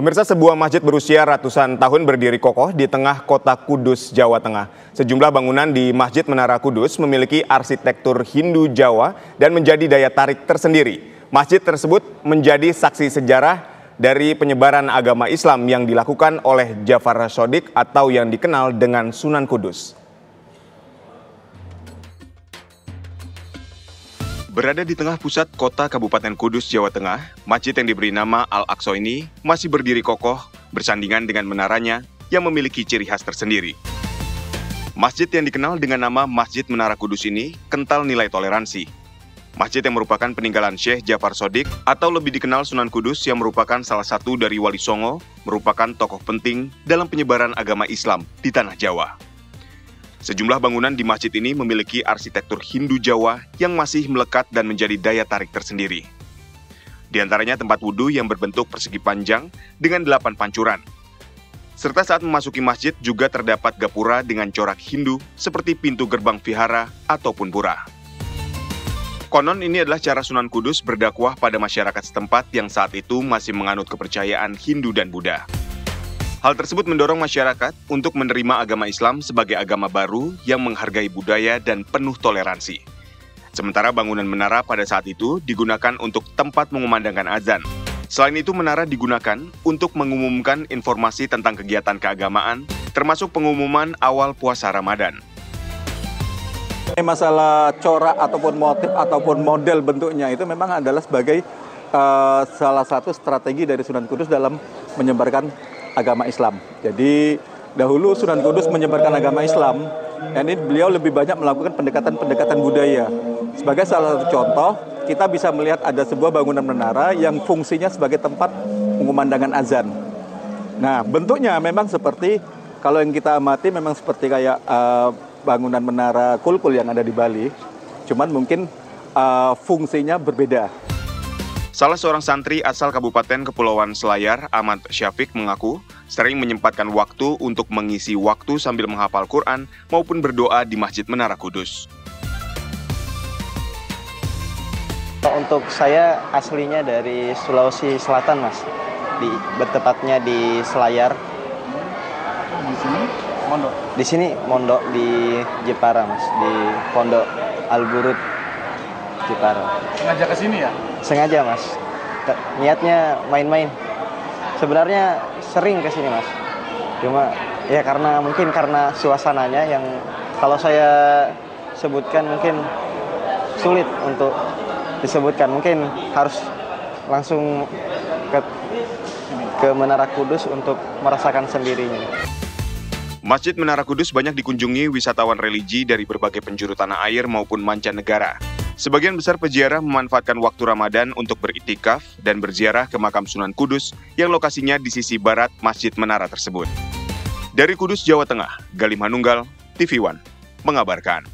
Pemirsa, sebuah masjid berusia ratusan tahun berdiri kokoh di tengah kota Kudus, Jawa Tengah. Sejumlah bangunan di Masjid Menara Kudus memiliki arsitektur Hindu Jawa dan menjadi daya tarik tersendiri. Masjid tersebut menjadi saksi sejarah dari penyebaran agama Islam yang dilakukan oleh Ja'far Shodiq atau yang dikenal dengan Sunan Kudus. Berada di tengah pusat kota Kabupaten Kudus, Jawa Tengah, masjid yang diberi nama Al-Aqsa ini masih berdiri kokoh bersandingan dengan menaranya yang memiliki ciri khas tersendiri. Masjid yang dikenal dengan nama Masjid Menara Kudus ini kental nilai toleransi. Masjid yang merupakan peninggalan Syekh Ja'far Shodiq atau lebih dikenal Sunan Kudus yang merupakan salah satu dari Wali Songo, merupakan tokoh penting dalam penyebaran agama Islam di Tanah Jawa. Sejumlah bangunan di masjid ini memiliki arsitektur Hindu Jawa yang masih melekat dan menjadi daya tarik tersendiri. Di antaranya tempat wudhu yang berbentuk persegi panjang dengan 8 pancuran. Serta saat memasuki masjid juga terdapat gapura dengan corak Hindu seperti pintu gerbang vihara ataupun pura. Konon ini adalah cara Sunan Kudus berdakwah pada masyarakat setempat yang saat itu masih menganut kepercayaan Hindu dan Buddha. Hal tersebut mendorong masyarakat untuk menerima agama Islam sebagai agama baru yang menghargai budaya dan penuh toleransi. Sementara bangunan menara pada saat itu digunakan untuk tempat mengumandangkan azan. Selain itu, menara digunakan untuk mengumumkan informasi tentang kegiatan keagamaan, termasuk pengumuman awal puasa Ramadan. Masalah corak ataupun motif ataupun model bentuknya itu memang adalah sebagai salah satu strategi dari Sunan Kudus dalam menyebarkan agama Islam. Jadi dahulu Sunan Kudus menyebarkan agama Islam, dan ini beliau lebih banyak melakukan pendekatan-pendekatan budaya. Sebagai salah satu contoh, kita bisa melihat ada sebuah bangunan menara yang fungsinya sebagai tempat pengumandangkan azan. Nah, bentuknya memang seperti, kalau yang kita amati memang seperti kayak bangunan menara Kulkul yang ada di Bali, cuman mungkin fungsinya berbeda. Salah seorang santri asal Kabupaten Kepulauan Selayar, Ahmad Syafiq, mengaku sering menyempatkan waktu untuk mengisi waktu sambil menghafal Quran maupun berdoa di Masjid Menara Kudus. Untuk saya aslinya dari Sulawesi Selatan, Mas. Bertepatnya di Selayar. Di sini mondok? Di sini mondok di Jepara, Mas. Di Pondok Al-Burud Jepara. Sengaja ke sini ya? Sengaja, Mas. Niatnya main-main. Sebenarnya sering ke sini, Mas. Cuma ya mungkin karena suasananya yang kalau saya sebutkan mungkin sulit untuk disebutkan. Mungkin harus langsung ke Menara Kudus untuk merasakan sendirinya. Masjid Menara Kudus banyak dikunjungi wisatawan religi dari berbagai penjuru tanah air maupun mancanegara. Sebagian besar peziarah memanfaatkan waktu Ramadan untuk beriktikaf dan berziarah ke makam Sunan Kudus yang lokasinya di sisi barat Masjid Menara tersebut. Dari Kudus, Jawa Tengah, Galim Hanunggal, TV One mengabarkan.